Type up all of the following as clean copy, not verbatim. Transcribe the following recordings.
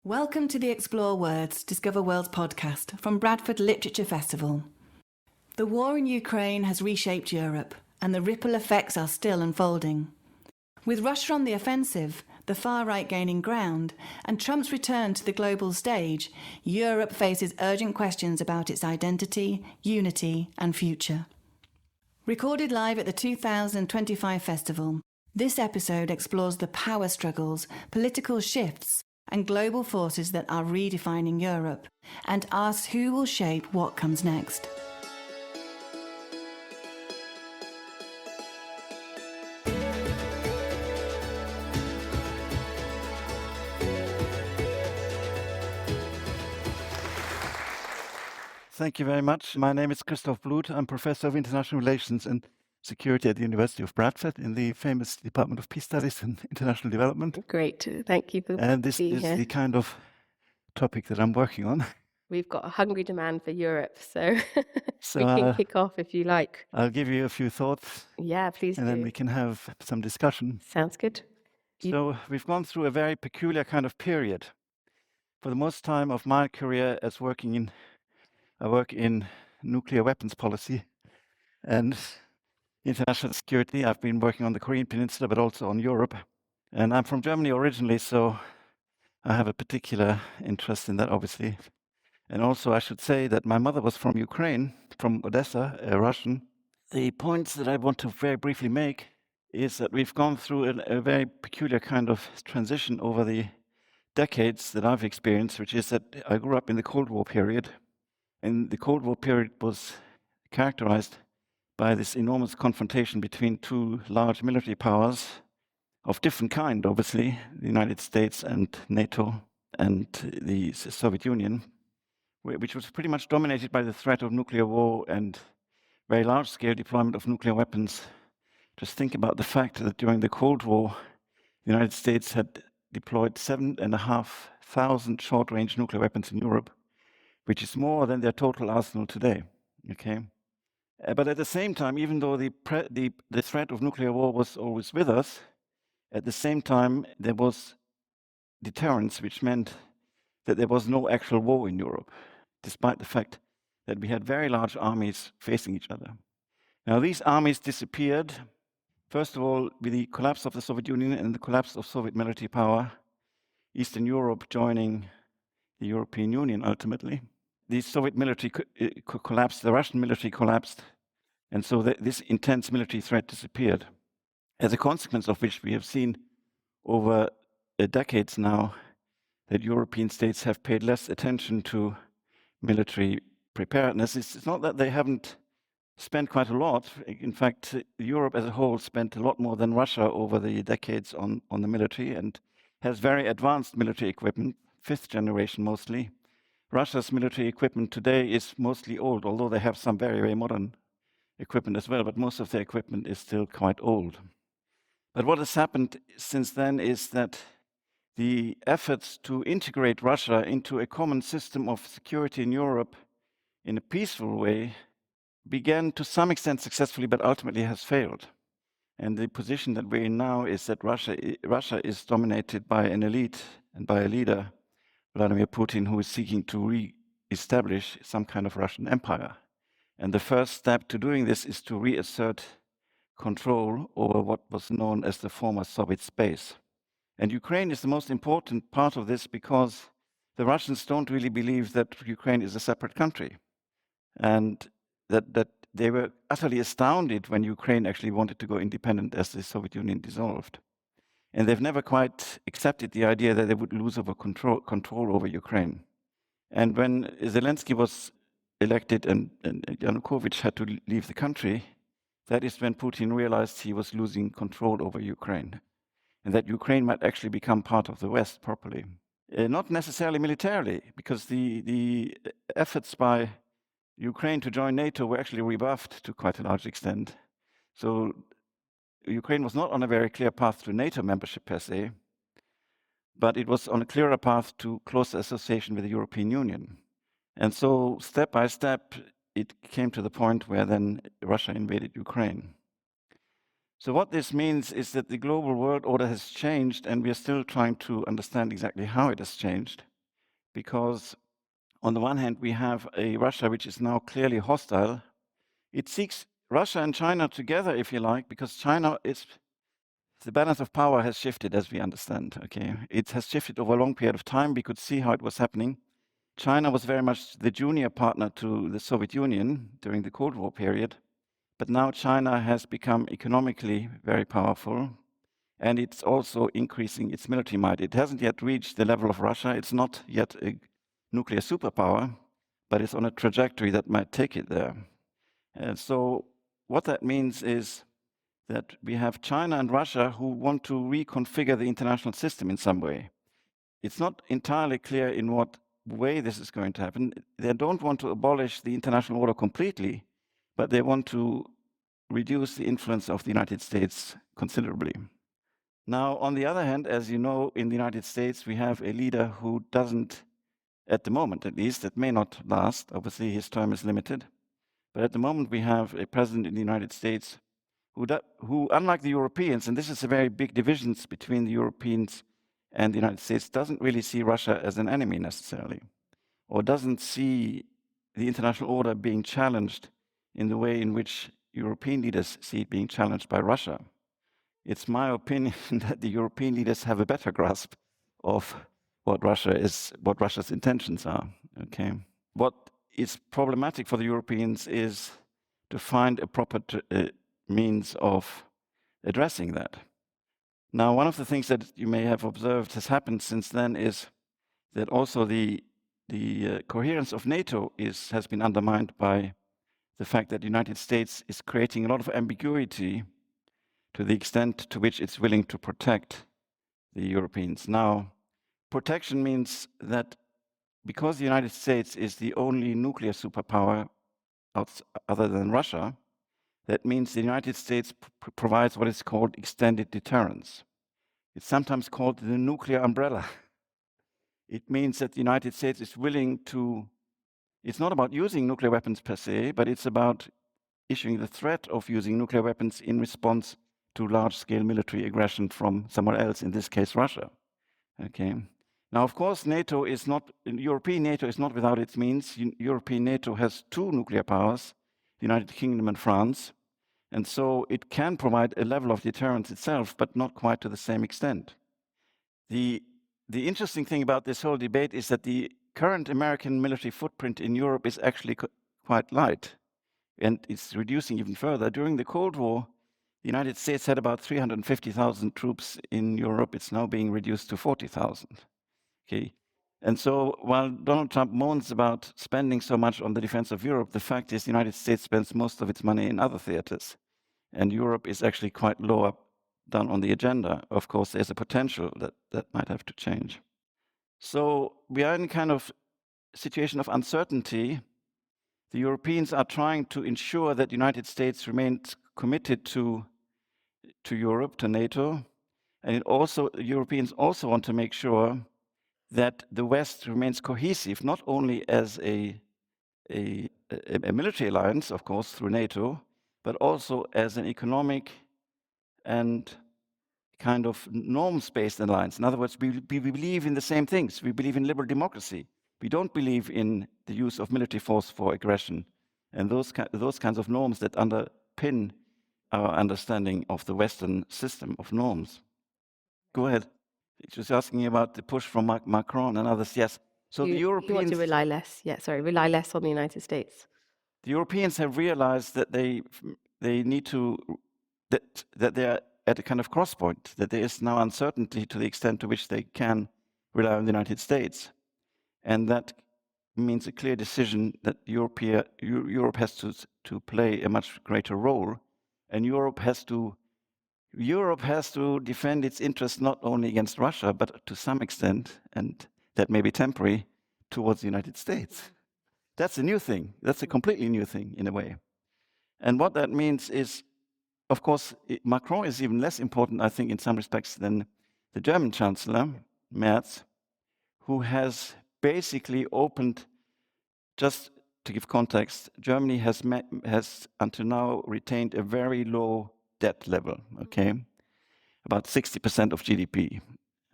Welcome to the Explore Words, Discover Worlds podcast from Bradford Literature Festival. The war in Ukraine has reshaped Europe, and the ripple effects are still unfolding. With Russia on the offensive, the far right gaining ground, and Trump's return to the global stage, Europe faces urgent questions about its identity, unity, and future. Recorded live at the 2025 festival, this episode explores the power struggles, political shifts, and global forces that are redefining Europe, and asks who will shape what comes next. Thank you very much. My name is Christoph Bluth. I'm Professor of International Relations and Security at the University of Bradford in the famous Department of Peace Studies and International Development. Great. Thank you for And this being is here. the kind of topic that I'm working on. We've got a hungry demand for Europe, so So we can kick off if you like. I'll give you a few thoughts Yeah, please and do. then we can have some discussion. Sounds good. So we've gone through a very peculiar kind of period. For the most time of my career as I work in nuclear weapons policy and international security. I've been working on the Korean Peninsula, but also on Europe. And I'm from Germany originally, so I have a particular interest in that, obviously. And also, I should say that my mother was from Ukraine, from Odessa, a Russian. The points that I want to very briefly make is that we've gone through a very peculiar kind of transition over the decades that I've experienced, which is that I grew up in the Cold War period. And the Cold War period was characterized by this enormous confrontation between two large military powers of different kind, obviously, the United States and NATO and the Soviet Union, which was pretty much dominated by the threat of nuclear war and very large-scale deployment of nuclear weapons. Just think about the fact that during the Cold War, the United States had deployed 7,500 short-range nuclear weapons in Europe, which is more than their total arsenal today. Okay. But at the same time, even though the threat of nuclear war was always with us, at the same time there was deterrence, which meant that there was no actual war in Europe, despite the fact that we had very large armies facing each other. Now, these armies disappeared, first of all, with the collapse of the Soviet Union and the collapse of Soviet military power, Eastern Europe joining the European Union ultimately. The Soviet military collapsed, the Russian military collapsed, and so this intense military threat disappeared. As a consequence of which we have seen over decades now that European states have paid less attention to military preparedness. It's not that they haven't spent quite a lot. In fact, Europe as a whole spent a lot more than Russia over the decades on the military and has very advanced military equipment, fifth generation mostly. Russia's military equipment today is mostly old, although they have some very, very modern equipment as well, but most of their equipment is still quite old. But what has happened since then is that the efforts to integrate Russia into a common system of security in Europe in a peaceful way began to some extent successfully, but ultimately has failed. And the position that we're in now is that Russia is dominated by an elite and by a leader, Vladimir Putin, who is seeking to re-establish some kind of Russian empire. And the first step to doing this is to reassert control over what was known as the former Soviet space. And Ukraine is the most important part of this because the Russians don't really believe that Ukraine is a separate country. And that they were utterly astounded when Ukraine actually wanted to go independent as the Soviet Union dissolved. And they've never quite accepted the idea that they would lose over control over Ukraine. And when Zelensky was elected and Yanukovych had to leave the country, that is when Putin realized he was losing control over Ukraine, and that Ukraine might actually become part of the West properly. Not necessarily militarily, because the efforts by Ukraine to join NATO were actually rebuffed to quite a large extent. So Ukraine was not on a very clear path to NATO membership per se, but it was on a clearer path to close association with the European Union. And so step by step, it came to the point where then Russia invaded Ukraine. So what this means is that the global world order has changed, and we are still trying to understand exactly how it has changed. because on the one hand, we have a Russia which is now clearly hostile. It seeks Russia and China together, if you like, because China is, the balance of power has shifted, as we understand, okay? It has shifted over a long period of time. We could see how it was happening. China was very much the junior partner to the Soviet Union during the Cold War period. But now China has become economically very powerful, and it's also increasing its military might. It hasn't yet reached the level of Russia. It's not yet a nuclear superpower, but it's on a trajectory that might take it there. And so what that means is that we have China and Russia who want to reconfigure the international system in some way. It's not entirely clear in what way this is going to happen. They don't want to abolish the international order completely, but they want to reduce the influence of the United States considerably. Now, on the other hand, as you know, in the United States, we have a leader who doesn't, at the moment at least, it may not last, obviously his term is limited, but at the moment we have a president in the United States who, unlike the Europeans, and this is a very big divisions between the Europeans and the United States, doesn't really see Russia as an enemy necessarily, or doesn't see the international order being challenged in the way in which European leaders see it being challenged by Russia. It's my opinion that the European leaders have a better grasp of what Russia's intentions are. Okay, what is problematic for the Europeans is to find a proper means of addressing that. Now, one of the things that you may have observed has happened since then is that also the coherence of NATO has been undermined by the fact that the United States is creating a lot of ambiguity to the extent to which it's willing to protect the Europeans. Now, protection means that because the United States is the only nuclear superpower other than Russia, that means the United States provides what is called extended deterrence. It's sometimes called the nuclear umbrella. It means that the United States is willing to, it's not about using nuclear weapons per se, but it's about issuing the threat of using nuclear weapons in response to large-scale military aggression from somewhere else, in this case, Russia. Okay. Now, of course, European NATO is not without its means. European NATO has two nuclear powers, the United Kingdom and France, and so it can provide a level of deterrence itself, but not quite to the same extent. The interesting thing about this whole debate is that the current American military footprint in Europe is actually quite light, and it's reducing even further. During the Cold War, the United States had about 350,000 troops in Europe. It's now being reduced to 40,000. Okay. And so while Donald Trump moans about spending so much on the defense of Europe, the fact is the United States spends most of its money in other theaters. And Europe is actually quite low up down on the agenda. Of course, there's a potential that might have to change. So we are in a kind of situation of uncertainty. The Europeans are trying to ensure that the United States remains committed to Europe, to NATO. And Europeans also want to make sure that the West remains cohesive, not only as a military alliance, of course, through NATO, but also as an economic and kind of norms-based alliance. In other words, we believe in the same things. We believe in liberal democracy. We don't believe in the use of military force for aggression and those kinds of norms that underpin our understanding of the Western system of norms. Go ahead. It was asking about the push from Macron and others. Yes. So the Europeans... You want to rely less on the United States. The Europeans have realized that they need to... that they are at a kind of crosspoint, that there is now uncertainty to the extent to which they can rely on the United States. And that means a clear decision that Europe has to play a much greater role, and Europe has to defend its interests not only against Russia, but to some extent, and that may be temporary, towards the United States. That's a new thing. That's a completely new thing in a way. And what that means is, of course, Macron is even less important, I think, in some respects than the German Chancellor, Merz, who has basically opened, just to give context, Germany has until now retained a very low debt level, okay? About 60% of GDP.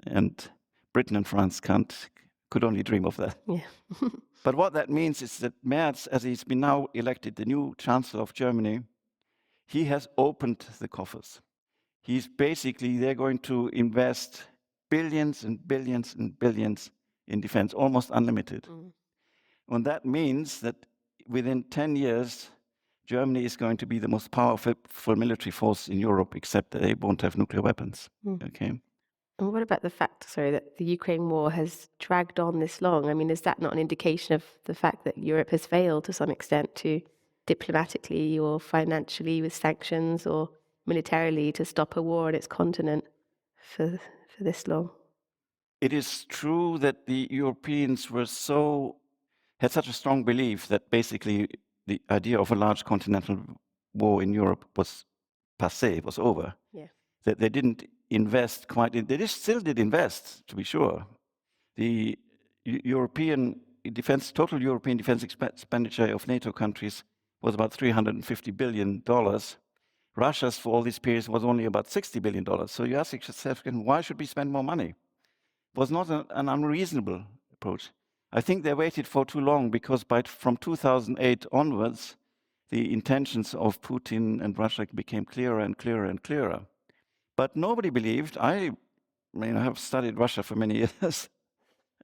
And Britain and France can't could only dream of that. Yeah. But what that means is that Merz, as he's been now elected the new Chancellor of Germany, he has opened the coffers. They're going to invest billions and billions and billions in defense, almost unlimited. And that means that within 10 years, Germany is going to be the most powerful military force in Europe, except that they won't have nuclear weapons. Okay. And what about the fact, that the Ukraine war has dragged on this long? I mean, is that not an indication of the fact that Europe has failed to some extent to diplomatically or financially with sanctions or militarily to stop a war on its continent for this long? It is true that the Europeans had such a strong belief that basically the idea of a large continental war in Europe was passé, was over. Yeah. That they didn't invest still did invest, to be sure. The total European defense expenditure of NATO countries was about $350 billion. Russia's for all these periods was only about $60 billion. So you ask yourself, why should we spend more money? It was not an unreasonable approach. I think they waited for too long because from 2008 onwards, the intentions of Putin and Russia became clearer and clearer and clearer. But nobody believed. I have studied Russia for many years,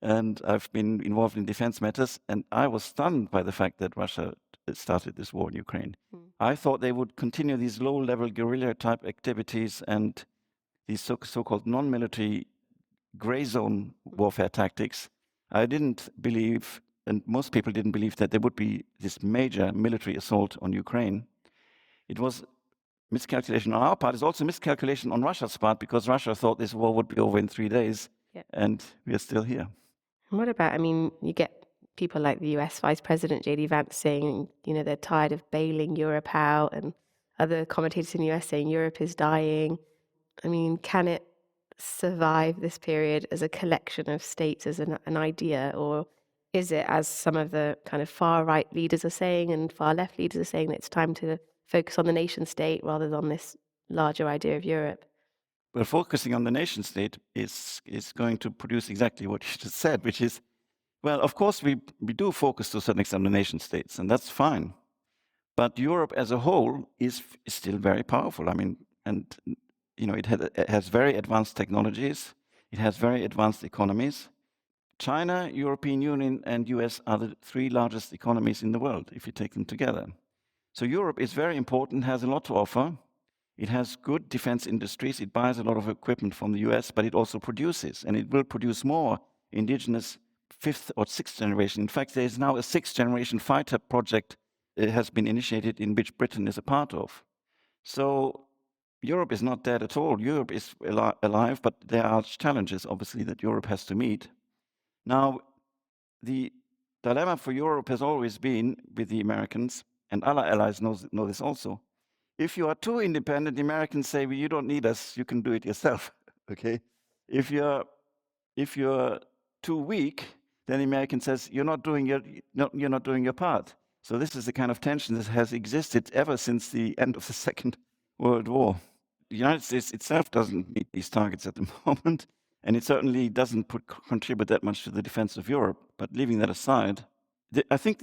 and I've been involved in defense matters, and I was stunned by the fact that Russia started this war in Ukraine. I thought they would continue these low-level guerrilla-type activities and these so-called non-military gray zone warfare tactics. I didn't believe, and most people didn't believe, that there would be this major military assault on Ukraine. It was miscalculation on our part. It's also miscalculation on Russia's part, because Russia thought this war would be over in 3 days, and we are still here. And what about, you get people like the US Vice President J.D. Vance saying, they're tired of bailing Europe out, and other commentators in the US saying Europe is dying. Can it survive this period as a collection of states, as an idea, or is it, as some of the kind of far right leaders are saying and far left leaders are saying, that it's time to focus on the nation state rather than this larger idea of Europe? Well, focusing on the nation state is going to produce exactly what you just said, which is, well, of course we do focus to a certain extent on the nation states, and that's fine. But Europe as a whole is still very powerful. It has very advanced technologies. It has very advanced economies. China, European Union, and US are the 3 largest economies in the world, if you take them together. So Europe is very important, has a lot to offer. It has good defense industries. It buys a lot of equipment from the US, but it also produces, and it will produce more indigenous 5th or 6th generation. In fact, there is now a 6th generation fighter project that has been initiated, in which Britain is a part of. So Europe is not dead at all. Europe is alive, but there are challenges, obviously, that Europe has to meet. Now, the dilemma for Europe has always been, with the Americans, and other allies know this also, if you are too independent, the Americans say, well, you don't need us, you can do it yourself. Okay? If you're too weak, then the American says, you're not doing your part. So this is the kind of tension that has existed ever since the end of the Second World War. The United States itself doesn't meet these targets at the moment, and it certainly doesn't contribute that much to the defense of Europe. But leaving that aside, I think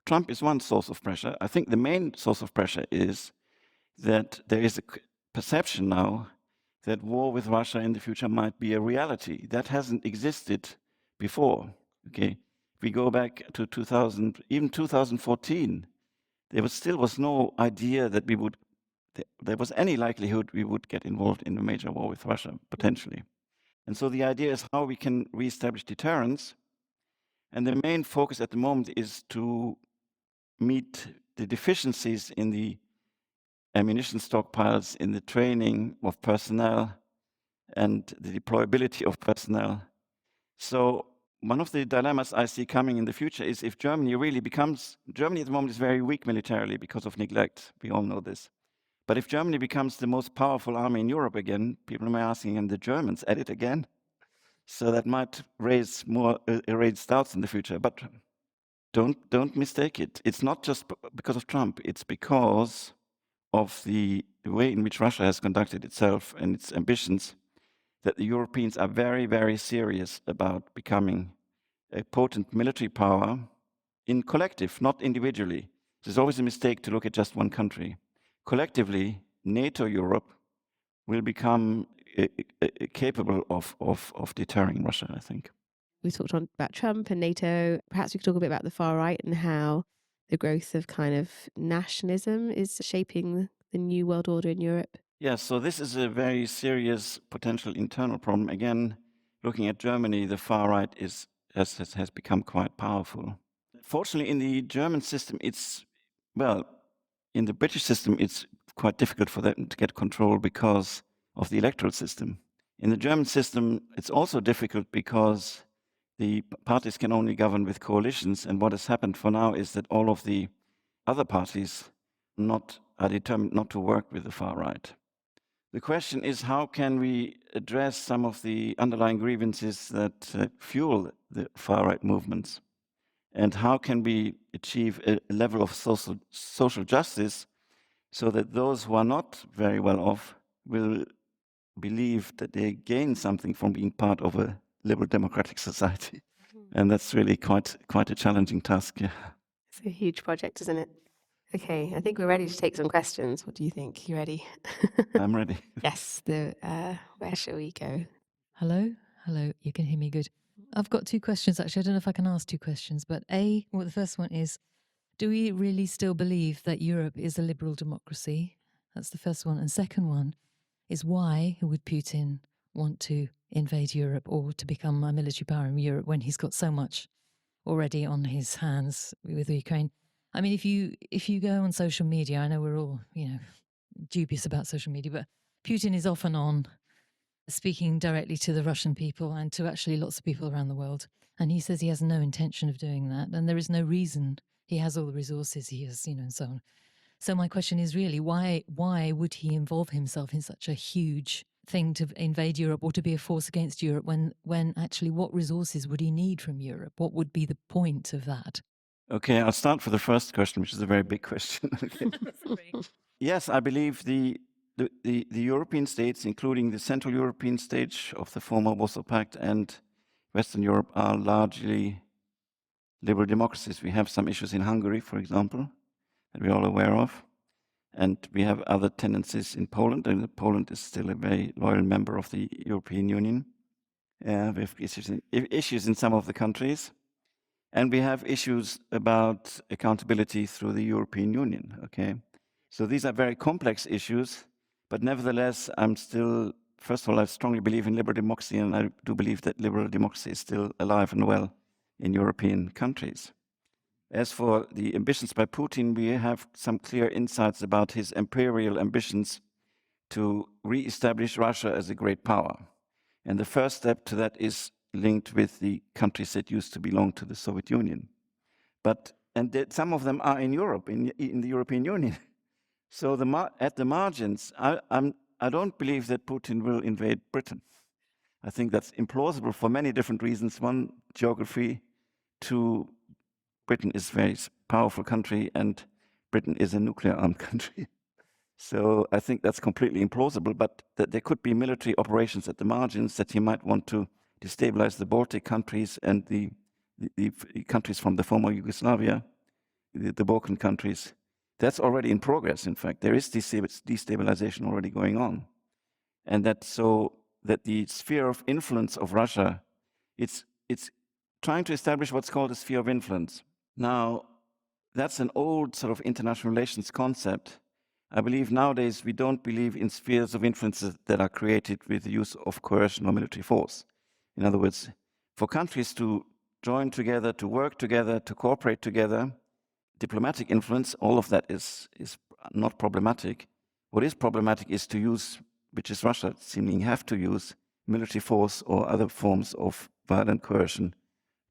Trump is one source of pressure. I think the main source of pressure is that there is a perception now that war with Russia in the future might be a reality. That hasn't existed before. Okay, if we go back to even 2014, there was no idea that there was any likelihood we would get involved in a major war with Russia, potentially. And so the idea is how we can reestablish deterrence. And the main focus at the moment is to meet the deficiencies in the ammunition stockpiles, in the training of personnel, and the deployability of personnel. So one of the dilemmas I see coming in the future is if Germany at the moment is very weak militarily because of neglect. We all know this. But if Germany becomes the most powerful army in Europe again, people are asking, and the Germans at it again? So that might raise doubts in the future. But don't mistake it. It's not just because of Trump. It's because of the way in which Russia has conducted itself and its ambitions, that the Europeans are very, very serious about becoming a potent military power in collective, not individually. There's always a mistake to look at just one country. Collectively, NATO Europe will become capable of deterring Russia, I think. We talked about Trump and NATO. Perhaps we could talk a bit about the far right and how the growth of kind of nationalism is shaping the new world order in Europe. Yes, so this is a very serious potential internal problem. Again, looking at Germany, the far right has become quite powerful. Fortunately, in the German system, in the British system, it's quite difficult for them to get control because of the electoral system. In the German system, it's also difficult because the parties can only govern with coalitions, and what has happened for now is that all of the other parties are determined not to work with the far right. The question is, how can we address some of the underlying grievances that fuel the far right movements? And how can we achieve a level of social justice so that those who are not very well off will believe that they gain something from being part of a liberal democratic society? And that's really quite a challenging task. Yeah. It's a huge project, isn't it? Okay, I think we're ready to take some questions. What do you think? You ready? I'm ready. Yes. Where shall we go? Hello? Hello, you can hear me good. I've got two questions, actually. I don't know if I can ask two questions, but the first one is, do we really still believe that Europe is a liberal democracy? That's the first one. And second one is, why would Putin want to invade Europe or to become a military power in Europe when he's got so much already on his hands with Ukraine? I mean, if you go on social media, I know we're all, dubious about social media, but Putin is off and on speaking directly to the Russian people and to actually lots of people around the world. And he says he has no intention of doing that. And there is no reason. He has all the resources he has, and so on. So my question is really, why would he involve himself in such a huge thing to invade Europe or to be a force against Europe when actually what resources would he need from Europe? What would be the point of that? Okay, I'll start with the first question, which is a very big question. Yes, I believe the European states, including the Central European stage of the former Warsaw Pact and Western Europe, are largely liberal democracies. We have some issues in Hungary, for example, that we're all aware of. And we have other tendencies in Poland, and Poland is still a very loyal member of the European Union. We have issues in some of the countries. And we have issues about accountability through the European Union, okay? So these are very complex issues, but nevertheless, first of all, I strongly believe in liberal democracy, and I do believe that liberal democracy is still alive and well in European countries. As for the ambitions by Putin, we have some clear insights about his imperial ambitions to re-establish Russia as a great power. And the first step to that is linked with the countries that used to belong to the Soviet Union. Some of them are in Europe, in the European Union. So at the margins, I don't believe that Putin will invade Britain. I think that's implausible for many different reasons. One, geography. Two, Britain is a very powerful country, and Britain is a nuclear-armed country. So I think that's completely implausible, but that there could be military operations at the margins, that he might want to destabilize the Baltic countries and the countries from the former Yugoslavia, the Balkan countries. That's already in progress, in fact. There is destabilization already going on. And that the sphere of influence of Russia, it's trying to establish what's called a sphere of influence. Now, that's an old sort of international relations concept. I believe nowadays we don't believe in spheres of influence that are created with the use of coercion or military force. In other words, for countries to join together, to work together, to cooperate together, diplomatic influence, all of that is not problematic. What is problematic is to use, which is Russia seemingly have to use, military force or other forms of violent coercion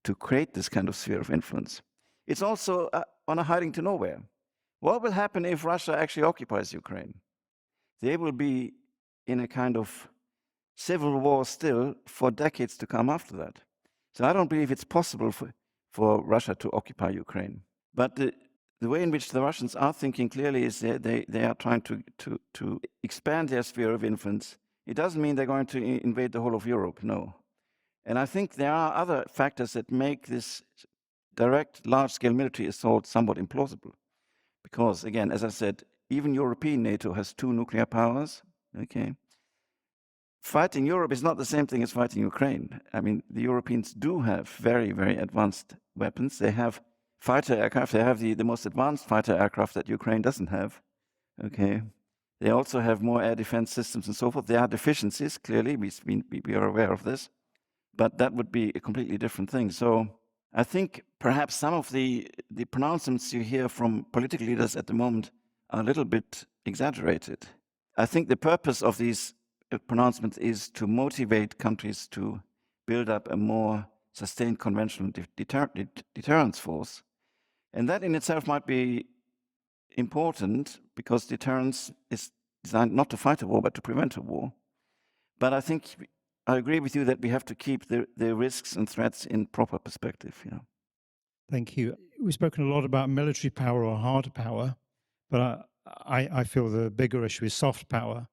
to create this kind of sphere of influence. It's also on a hiding to nowhere. What will happen if Russia actually occupies Ukraine? They will be in a kind of civil war still for decades to come after that. So I don't believe it's possible for Russia to occupy Ukraine. But the way in which the Russians are thinking clearly is they are trying to expand their sphere of influence. It doesn't mean they're going to invade the whole of Europe, no. And I think there are other factors that make this direct, large-scale military assault somewhat implausible. Because, again, as I said, even European NATO has 2 nuclear powers, okay? Fighting Europe is not the same thing as fighting Ukraine. I mean, the Europeans do have very, very advanced weapons. They have fighter aircraft. They have the most advanced fighter aircraft that Ukraine doesn't have, okay? They also have more air defense systems and so forth. There are deficiencies, clearly. We are aware of this. But that would be a completely different thing. So I think perhaps some of the pronouncements you hear from political leaders at the moment are a little bit exaggerated. I think the purpose of these pronouncements is to motivate countries to build up a more sustained conventional deterrence force. And that in itself might be important because deterrence is designed not to fight a war, but to prevent a war. But I think I agree with you that we have to keep the risks and threats in proper perspective. Thank you. We've spoken a lot about military power or hard power, but I feel the bigger issue is soft power.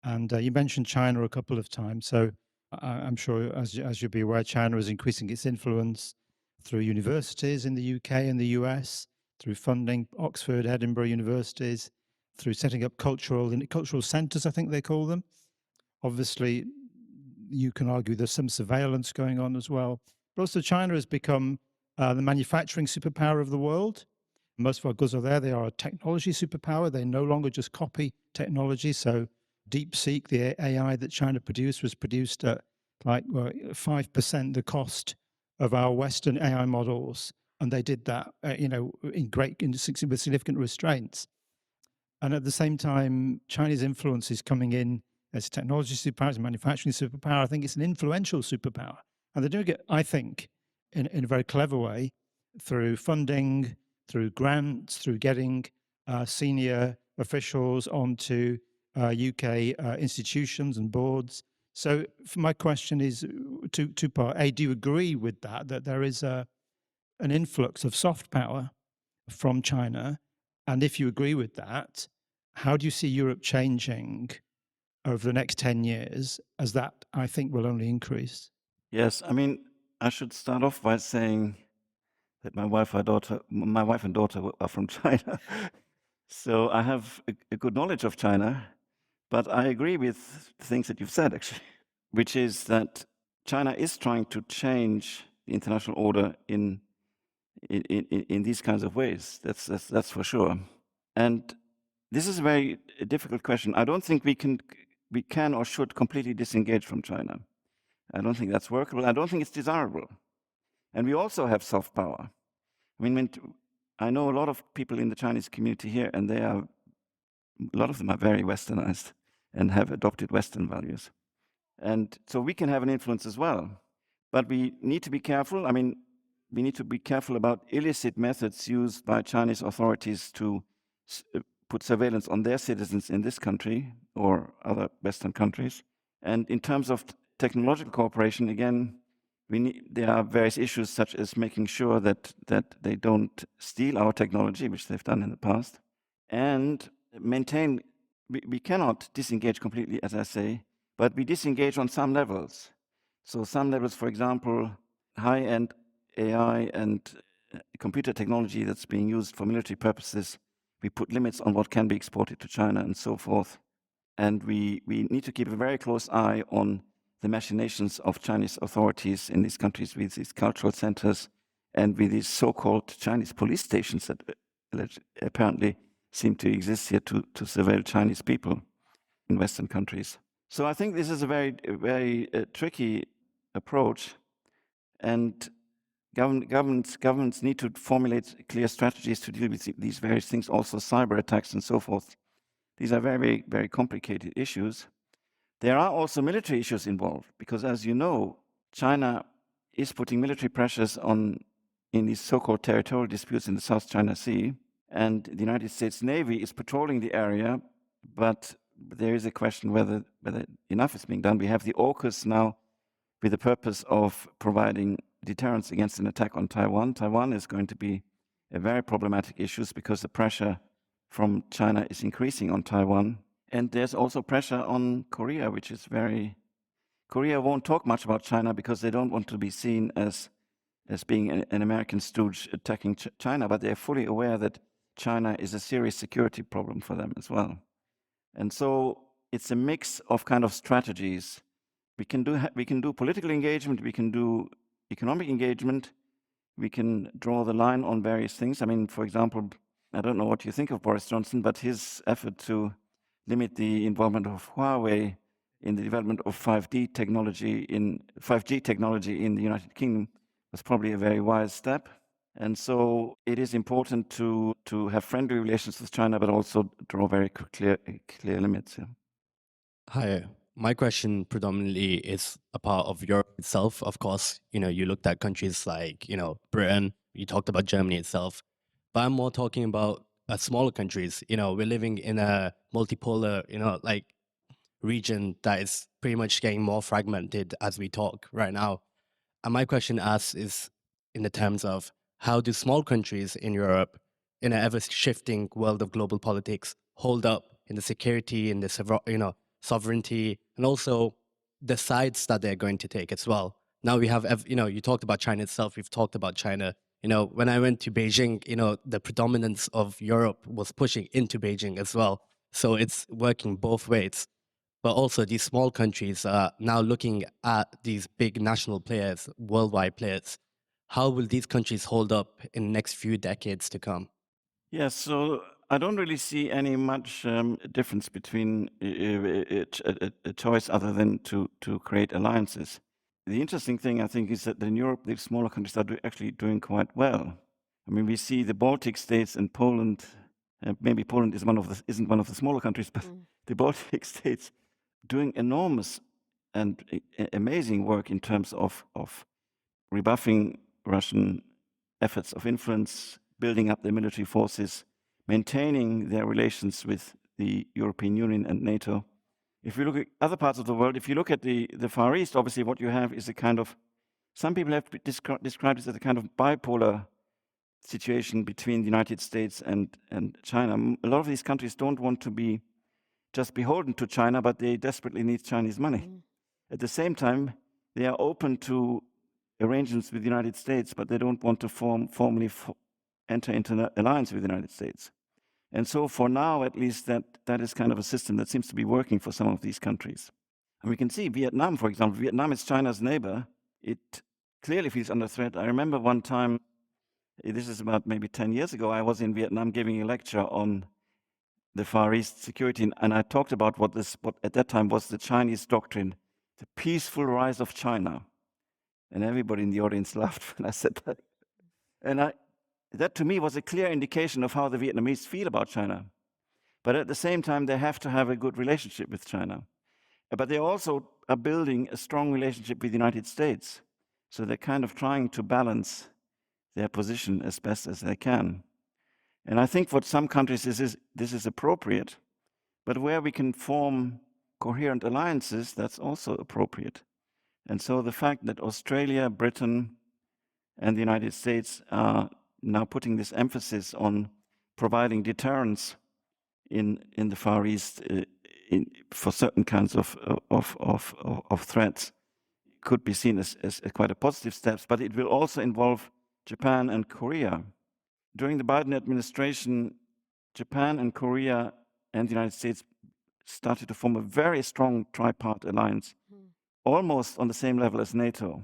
And you mentioned China a couple of times. So I'm sure, as you'll be aware, China is increasing its influence through universities in the UK and the US, through funding Oxford, Edinburgh universities, through setting up cultural centres, I think they call them. Obviously, you can argue there's some surveillance going on as well. But also China has become the manufacturing superpower of the world. Most of our goods are there. They are a technology superpower. They no longer just copy technology. So DeepSeek, the AI that China produced, was produced at like 5% the cost of our Western AI models. And they did that, with significant restraints. And at the same time, Chinese influence is coming in as technology superpower, as manufacturing superpower. I think it's an influential superpower. And they're doing it, I think, in a very clever way, through funding, through grants, through getting senior officials onto UK institutions and boards. So my question is two-part. A, do you agree with that there is an influx of soft power from China? And if you agree with that, how do you see Europe changing over the next 10 years, as that, I think, will only increase? Yes, I mean, I should start off by saying that my wife and daughter are from China. So I have a good knowledge of China, but I agree with the things that you've said, actually, which is that China is trying to change the international order in these kinds of ways. That's for sure. And this is a very difficult question. I don't think we can or should completely disengage from China. I don't think that's workable. I don't think it's desirable. And we also have soft power. I mean, I know a lot of people in the Chinese community here, and a lot of them are very Westernized and have adopted Western values. And so we can have an influence as well. But we need to be careful. I mean, we need to be careful about illicit methods used by Chinese authorities to put surveillance on their citizens in this country or other Western countries. And in terms of technological cooperation, again, there are various issues such as making sure that they don't steal our technology, which they've done in the past, and maintain. We cannot disengage completely, as I say, but we disengage on some levels. So some levels, for example, high-end AI and computer technology that's being used for military purposes, we put limits on what can be exported to China and so forth. And we need to keep a very close eye on the machinations of Chinese authorities in these countries with these cultural centers and with these so-called Chinese police stations that apparently seem to exist here to surveil Chinese people in Western countries. So I think this is a very tricky approach, and governments need to formulate clear strategies to deal with these various things, also cyber attacks and so forth. These are very, very complicated issues. There are also military issues involved, because as you know, China is putting military pressures in these so-called territorial disputes in the South China Sea, and the United States Navy is patrolling the area, but there is a question whether enough is being done. We have the AUKUS now with the purpose of providing deterrence against an attack on Taiwan. Taiwan is going to be a very problematic issue because the pressure from China is increasing on Taiwan. And there's also pressure on Korea, which is very Korea won't talk much about China because they don't want to be seen as being an American stooge attacking China, but they're fully aware that China is a serious security problem for them as well. And so it's a mix of kind of strategies. We can do political engagement, we can do economic engagement, we can draw the line on various things. I mean, for example, I don't know what you think of Boris Johnson, but his effort to limit the involvement of Huawei in the development of 5G technology in the United Kingdom was probably a very wise step. And so it is important to have friendly relations with China, but also draw very clear limits. Yeah. Hi. My question predominantly is a part of Europe itself. Of course, you looked at countries like, Britain, you talked about Germany itself, but I'm more talking about smaller countries. We're living in a multipolar, region that is pretty much getting more fragmented as we talk right now. And my question asks is in the terms of how do small countries in Europe, in an ever-shifting world of global politics, hold up in the security, in the sovereignty, and also the sides that they're going to take as well. Now we have, you talked about China itself. We've talked about China. When I went to Beijing, the predominance of Europe was pushing into Beijing as well. So it's working both ways. But also these small countries are now looking at these big national players, worldwide players. How will these countries hold up in the next few decades to come? Yeah, so I don't really see any much difference between a choice other than to create alliances. The interesting thing, I think, is that in Europe, the smaller countries are actually doing quite well. I mean, we see the Baltic states and Poland. Maybe Poland isn't one of the smaller countries, but the Baltic states doing enormous and amazing work in terms of rebuffing Russian efforts of influence, building up their military forces, maintaining their relations with the European Union and NATO. If you look at other parts of the world, if you look at the Far East, obviously what you have is a kind of, some people have described it as a kind of bipolar situation between the United States and China. A lot of these countries don't want to be just beholden to China, but they desperately need Chinese money. At the same time, they are open to arrangements with the United States, but they don't want to formally enter into an alliance with the United States. And so for now, at least, that is kind of a system that seems to be working for some of these countries. And we can see Vietnam, for example. Vietnam is China's neighbor. It clearly feels under threat. I remember one time, this is about maybe 10 years ago, I was in Vietnam giving a lecture on the Far East security, and I talked about what at that time was the Chinese doctrine, the peaceful rise of China. And everybody in the audience laughed when I said that. And that to me was a clear indication of how the Vietnamese feel about China. But at the same time, they have to have a good relationship with China. But they also are building a strong relationship with the United States. So they're kind of trying to balance their position as best as they can. And I think for some countries this is appropriate, but where we can form coherent alliances, that's also appropriate. And so the fact that Australia, Britain, and the United States are now putting this emphasis on providing deterrence in the Far East for certain kinds of threats could be seen as quite a positive step, but it will also involve Japan and Korea. During the Biden administration, Japan and Korea and the United States started to form a very strong tripart alliance, almost on the same level as NATO.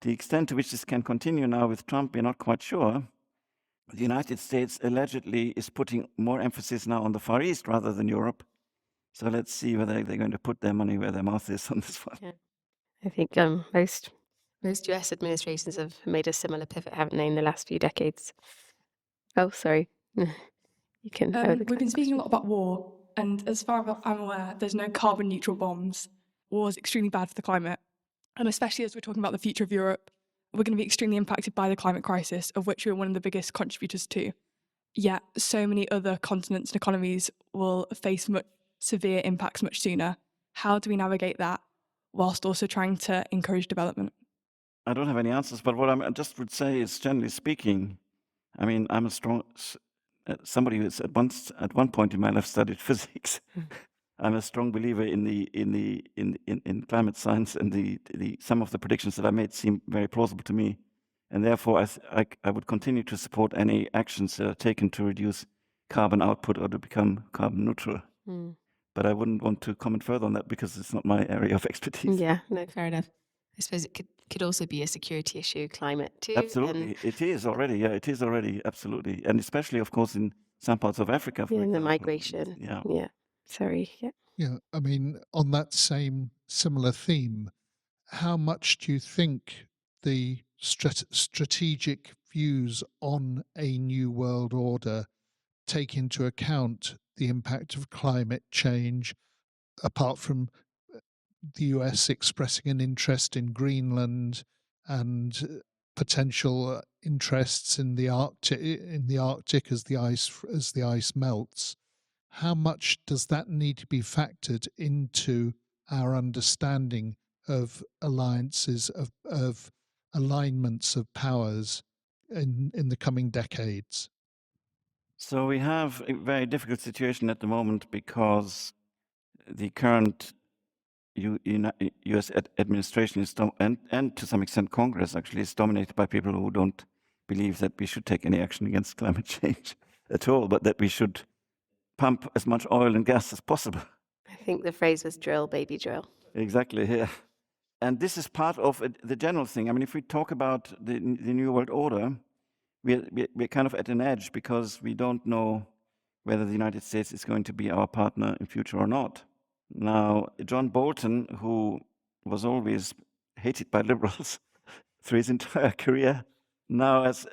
The extent to which this can continue now with Trump, we're not quite sure. The United States allegedly is putting more emphasis now on the Far East rather than Europe. So let's see whether they're going to put their money where their mouth is on this one. Yeah. I think most US administrations have made a similar pivot, haven't they, in the last few decades? Oh, sorry. You can. We've been speaking a lot about war, and as far as I'm aware, there's no carbon neutral bombs. War is extremely bad for the climate, and especially as we're talking about the future of Europe, we're going to be extremely impacted by the climate crisis, of which we're one of the biggest contributors to. Yet, so many other continents and economies will face much severe impacts much sooner. How do we navigate that whilst also trying to encourage development? I don't have any answers, but what I just would say is, generally speaking, I mean, I'm a strong somebody who's at one point in my life studied physics, I'm a strong believer in climate science, and some of the predictions that I made seem very plausible to me, and therefore I would continue to support any actions that are taken to reduce carbon output or to become carbon neutral. But I wouldn't want to comment further on that because it's not my area of expertise. Yeah, no, fair enough. I suppose it could also be a security issue, climate too. Absolutely, it is already. Yeah, it is already, absolutely, and especially, of course, in some parts of Africa, for And the example. migration. Yeah. Sorry. Yeah. Yeah, I mean, on that same similar theme, how much do you think the strategic views on a new world order take into account the impact of climate change, apart from the US expressing an interest in Greenland and potential interests in the Arctic as the ice melts? How much does that need to be factored into our understanding of alliances, of alignments of powers in the coming decades? So we have a very difficult situation at the moment because the current U.S. administration is and to some extent Congress actually is dominated by people who don't believe that we should take any action against climate change at all, but that we should pump as much oil and gas as possible. I think the phrase was drill, baby, drill. Exactly, yeah. And this is part of the general thing. I mean, if we talk about the New World Order, we're kind of at an edge because we don't know whether the United States is going to be our partner in future or not. Now, John Bolton, who was always hated by liberals through his entire career, now has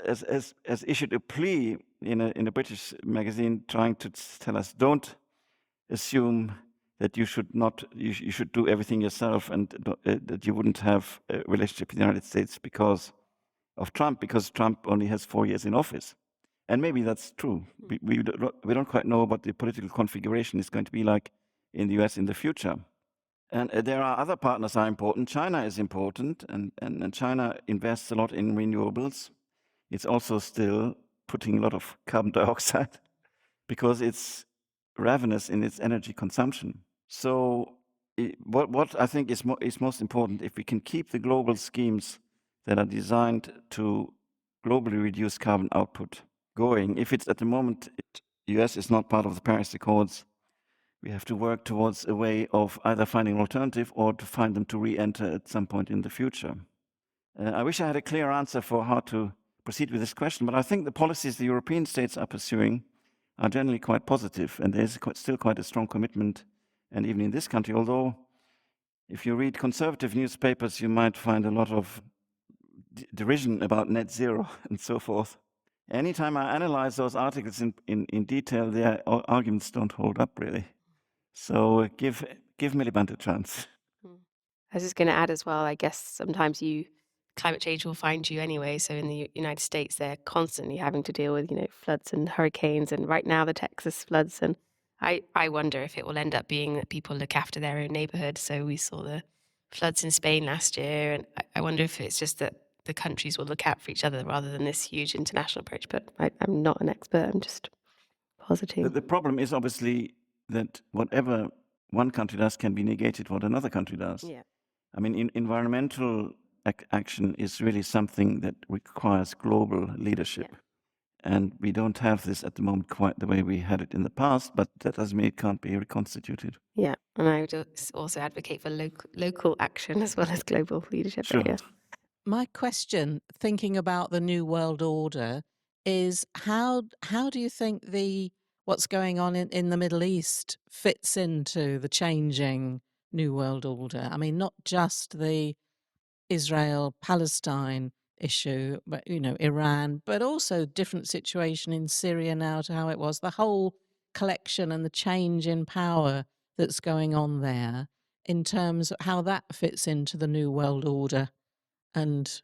issued a plea in a British magazine trying to tell us, don't assume that you should do everything yourself and that you wouldn't have a relationship with the United States because of Trump, because Trump only has 4 years in office. And maybe that's true. We don't quite know what the political configuration is going to be like in the US in the future. And there are other partners that are important. China is important, and China invests a lot in renewables. It's also still putting a lot of carbon dioxide because it's ravenous in its energy consumption. So what I think is most important, if we can keep the global schemes that are designed to globally reduce carbon output going. If it's at the moment, US is not part of the Paris Accords, we have to work towards a way of either finding an alternative or to find them to re-enter at some point in the future. I wish I had a clear answer for how to proceed with this question, but I think the policies the European states are pursuing are generally quite positive, and there's still quite a strong commitment, and even in this country, although if you read conservative newspapers, you might find a lot of derision about net zero and so forth. Anytime I analyze those articles in detail, their arguments don't hold up really. So give Miliband a chance. I was just going to add as well, I guess sometimes climate change will find you anyway. So in the United States, they're constantly having to deal with, floods and hurricanes, and right now the Texas floods. And I wonder if it will end up being that people look after their own neighborhood. So we saw the floods in Spain last year, and I wonder if it's just that the countries will look out for each other rather than this huge international approach. But I'm not an expert, I'm just positing. The problem is obviously that whatever one country does can be negated what another country does. Yeah. I mean, environmental action is really something that requires global leadership. Yeah. And we don't have this at the moment quite the way we had it in the past, but that doesn't mean it can't be reconstituted. Yeah, and I would also advocate for local action as well as global leadership. Sure. Yeah. My question, thinking about the New World Order, is how do you think what's going on in the Middle East fits into the changing New World Order? I mean, not just the Israel-Palestine issue, but Iran, but also different situation in Syria now to how it was. The whole collection and the change in power that's going on there, in terms of how that fits into the New World Order, and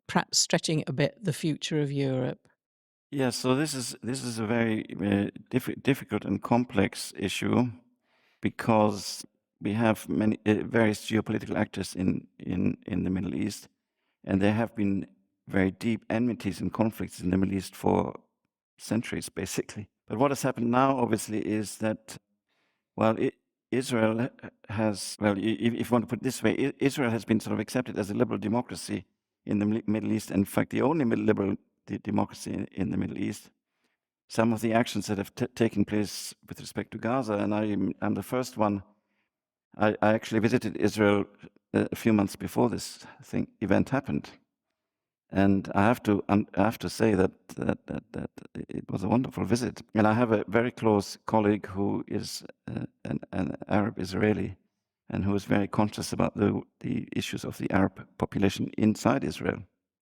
perhaps stretching it a bit, the future of Europe. Yeah, so this is a very difficult and complex issue because we have many various geopolitical actors in the Middle East, and there have been very deep enmities and conflicts in the Middle East for centuries, basically. But what has happened now, obviously, is that, well, Israel has, well, if you want to put it this way, Israel has been sort of accepted as a liberal democracy in the Middle East, and in fact, the only liberal democracy in the Middle East. Some of the actions that have taken place with respect to Gaza, and I'm the first one. I actually visited Israel a few months before this event happened, and I have to say that it was a wonderful visit. And I have a very close colleague who is an Arab Israeli, and who is very conscious about the issues of the Arab population inside Israel.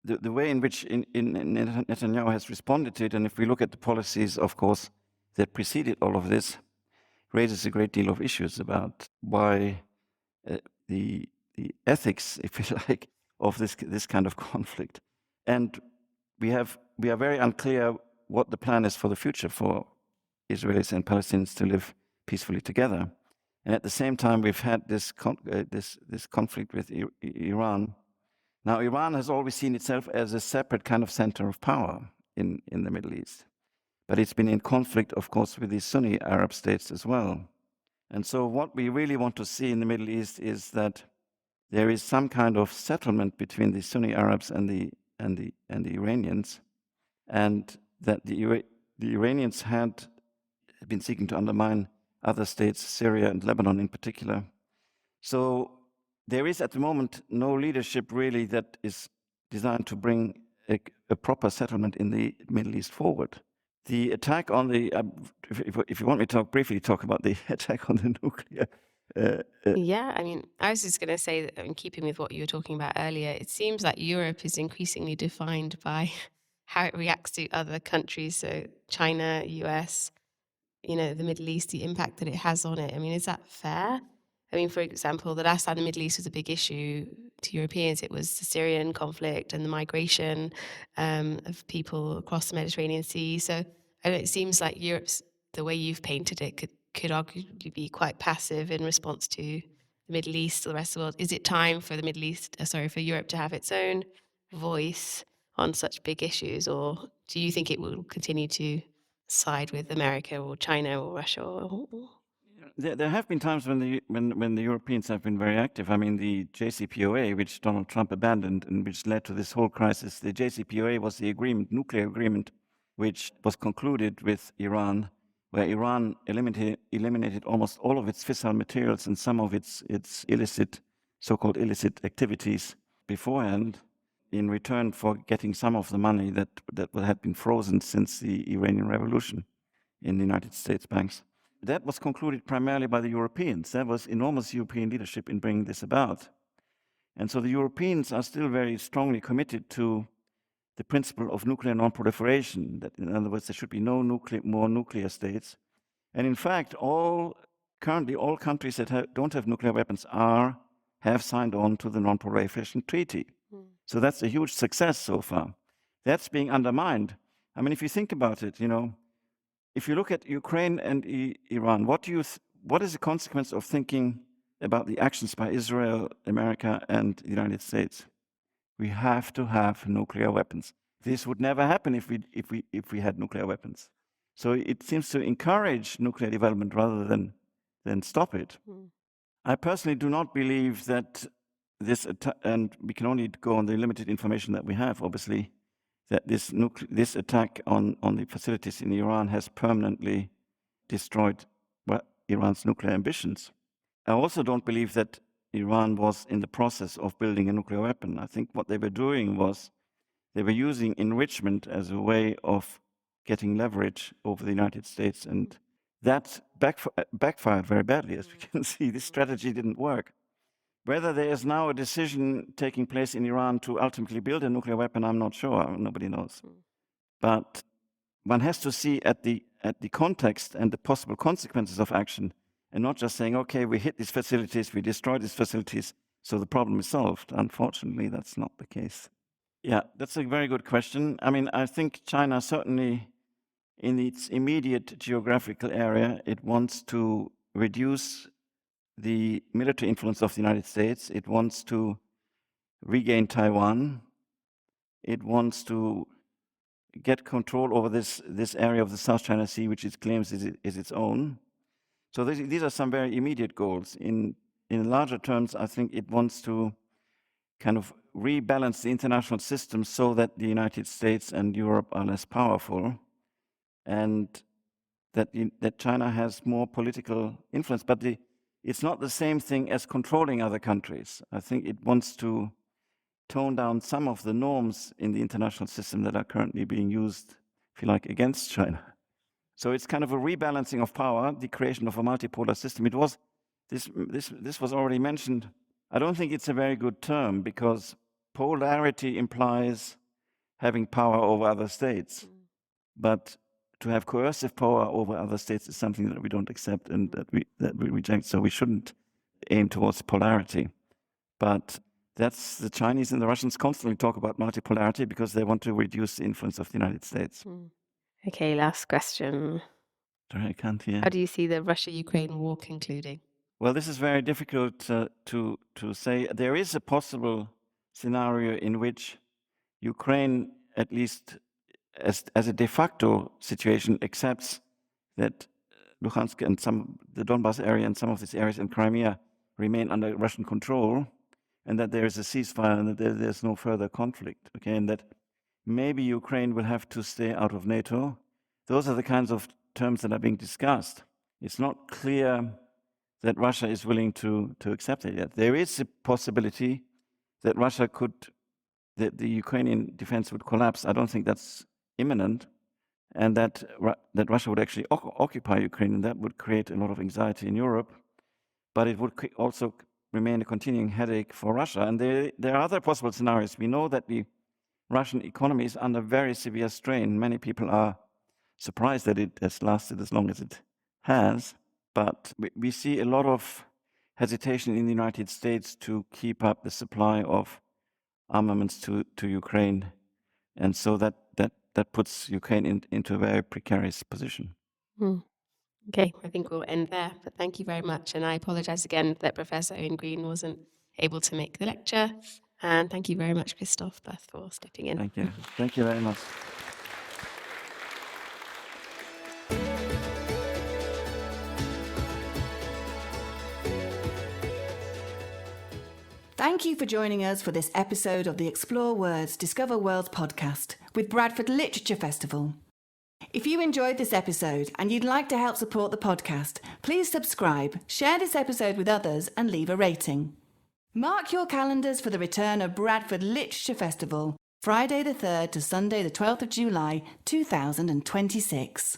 The way in which Netanyahu has responded to it, and if we look at the policies, of course, that preceded all of this, raises a great deal of issues about why the ethics, if you like, of this kind of conflict. And we are very unclear what the plan is for the future for Israelis and Palestinians to live peacefully together. And at the same time, we've had this conflict with Iran. Now, Iran has always seen itself as a separate kind of center of power in the Middle East. But it's been in conflict, of course, with the Sunni Arab states as well. And so what we really want to see in the Middle East is that there is some kind of settlement between the Sunni Arabs and the Iranians, and that the Iranians had been seeking to undermine other states, Syria and Lebanon in particular. So there is at the moment no leadership really that is designed to bring a proper settlement in the Middle East forward. The attack on the, if you want me to briefly talk about the attack on the nuclear. Yeah, I mean, I was just going to say that in keeping with what you were talking about earlier, it seems that Europe is increasingly defined by how it reacts to other countries. So China, US, the Middle East, the impact that it has on it. I mean, is that fair? I mean, for example, the last time the Middle East was a big issue to Europeans, it was the Syrian conflict and the migration of people across the Mediterranean Sea. So it seems like Europe's, the way you've painted it, could arguably be quite passive in response to the Middle East or the rest of the world. Is it time for for Europe to have its own voice on such big issues, or do you think it will continue to side with America or China or Russia? There have been times when the Europeans have been very active. I mean, the JCPOA, which Donald Trump abandoned and which led to this whole crisis, the JCPOA was the nuclear agreement, which was concluded with Iran, where Iran eliminated almost all of its fissile materials and some of its so-called illicit activities beforehand, in return for getting some of the money that had been frozen since the Iranian Revolution in the United States banks. That was concluded primarily by the Europeans. There was enormous European leadership in bringing this about. And so the Europeans are still very strongly committed to the principle of nuclear non-proliferation, that in other words, there should be no more nuclear states. And in fact, currently all countries that don't have nuclear weapons have signed on to the non-proliferation treaty. So that's a huge success so far. That's being undermined. I mean, if you think about it, if you look at Ukraine and Iran, what is the consequence of thinking about the actions by Israel, America, and the United States? We have to have nuclear weapons. This would never happen if we had nuclear weapons. So it seems to encourage nuclear development rather than stop it. I personally do not believe that this and we can only go on the limited information that we have, obviously, that this attack on the facilities in Iran has permanently destroyed Iran's nuclear ambitions. I also don't believe that Iran was in the process of building a nuclear weapon. I think what they were doing was they were using enrichment as a way of getting leverage over the United States, and that backfired very badly, as we can see. This strategy didn't work. Whether there is now a decision taking place in Iran to ultimately build a nuclear weapon, I'm not sure. Nobody knows. But one has to see at the context and the possible consequences of action, and not just saying, okay, we hit these facilities, we destroy these facilities, so the problem is solved. Unfortunately, that's not the case. Yeah, that's a very good question. I mean, I think China certainly, in its immediate geographical area, it wants to reduce the military influence of the United States. It wants to regain Taiwan. It wants to get control over this area of the South China Sea, which it claims is its own. So these are some very immediate goals. In larger terms, I think it wants to kind of rebalance the international system so that the United States and Europe are less powerful, and that China has more political influence. But it's not the same thing as controlling other countries. I think it wants to tone down some of the norms in the international system that are currently being used, if you like, against China. So it's kind of a rebalancing of power, the creation of a multipolar system. It was this was already mentioned. I don't think it's a very good term, because polarity implies having power over other states. But to have coercive power over other states is something that we don't accept and that we reject. So we shouldn't aim towards polarity. But that's the Chinese and the Russians constantly talk about multipolarity because they want to reduce the influence of the United States. Okay, last question. Sorry, I can't hear. How do you see the Russia-Ukraine war concluding? Well, this is very difficult to say. There is a possible scenario in which Ukraine, at least as a de facto situation, accepts that Luhansk and the Donbas area and some of these areas in Crimea remain under Russian control, and that there is a ceasefire and that there's no further conflict. Okay, and that maybe Ukraine will have to stay out of NATO. Those are the kinds of terms that are being discussed. It's not clear that Russia is willing to accept it yet. There is a possibility that the Ukrainian defense would collapse. I don't think that's imminent, and that Russia would actually occupy Ukraine, and that would create a lot of anxiety in Europe. But it would also remain a continuing headache for Russia. And there are other possible scenarios. We know that the Russian economy is under very severe strain. Many people are surprised that it has lasted as long as it has. But we see a lot of hesitation in the United States to keep up the supply of armaments to Ukraine. And so that puts Ukraine into a very precarious position. Okay, I think we'll end there. But thank you very much. And I apologize again that Professor Owen Green wasn't able to make the lecture. And thank you very much, Christoph Berth, for stepping in. Thank you. Thank you very much. Thank you for joining us for this episode of the Explore Words, Discover Worlds podcast with Bradford Literature Festival. If you enjoyed this episode and you'd like to help support the podcast, please subscribe, share this episode with others and leave a rating. Mark your calendars for the return of Bradford Literature Festival, Friday the 3rd to Sunday the 12th of July 2026.